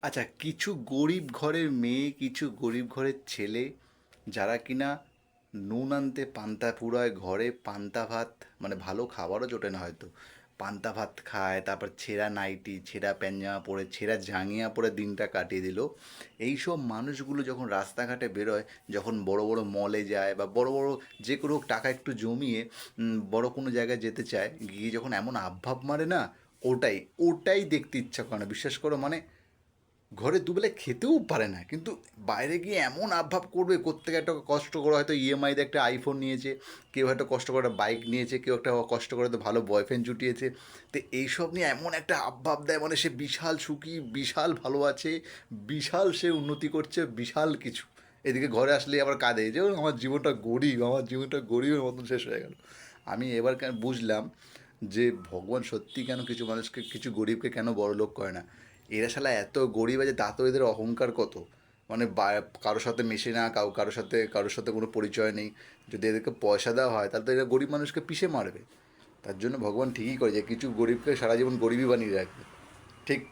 আচ্ছা, কিছু গরিব ঘরের মেয়ে, কিছু গরিব ঘরের ছেলে, যারা কিনা নুন আনতে পান্তা ফুরায়, ঘরে পান্তা ভাত, মানে ভালো খাবারও জোটে না হয়তো, পান্তা ভাত খায়, তারপর ছেঁড়া নাইটি, ছেঁড়া প্যাঞ্জামা পরে, ছেঁড়া জাঙ্গিয়া পরে দিনটা কাটিয়ে দিল। এইসব মানুষগুলো যখন রাস্তাঘাটে বেরোয়, যখন বড় বড় মলে যায় বা বড় বড় যে কোনো টাকা একটু জমিয়ে বড় কোনো জায়গায় যেতে চায়, গিয়ে যখন এমন আবভাব মারে না, ওটাই ওটাই দেখতে ইচ্ছা করে না, বিশ্বাস করো। মানে ঘরে দুবেলায় খেতেও পারে না, কিন্তু বাইরে গিয়ে এমন আবভাব করবে, কোত্থেকে একটা কষ্ট করে হয়তো ইএমআইতে একটা আইফোন নিয়েছে, কেউ হয়তো কষ্ট করে একটা বাইক নিয়েছে, কেউ একটা কষ্ট করে তো ভালো বয়ফ্রেন্ড জুটিয়েছে। তো এইসব নিয়ে এমন একটা আবভাব দেয়, মানে সে বিশাল সুখী, বিশাল ভালো আছে, বিশাল সে উন্নতি করছে, বিশাল কিছু। এদিকে ঘরে আসলেই আবার কাঁদে যে, "ও, আমার জীবনটা গরিব, আমার জীবনটা গরিবের মতন শেষ হয়ে গেল।" আমি এবার কেন বুঝলাম যে ভগবান সত্যি কেন কিছু মানুষকে, কিছু গরিবকে কেন বড়লোক করে না। এরা শালা এত গরিব আছে, তা তো এদের অহংকার কত। মানে কারোর সাথে মেশে না, কারোর সাথে কোনো পরিচয় নেই। যদি এদেরকে পয়সা দেওয়া হয়, তাহলে তো এরা গরিব মানুষকে পিষে মারবে। তার জন্য ভগবান ঠিকই করে যে কিছু গরিবকে সারা জীবন গরিবই বানিয়ে রাখবে। ঠিক।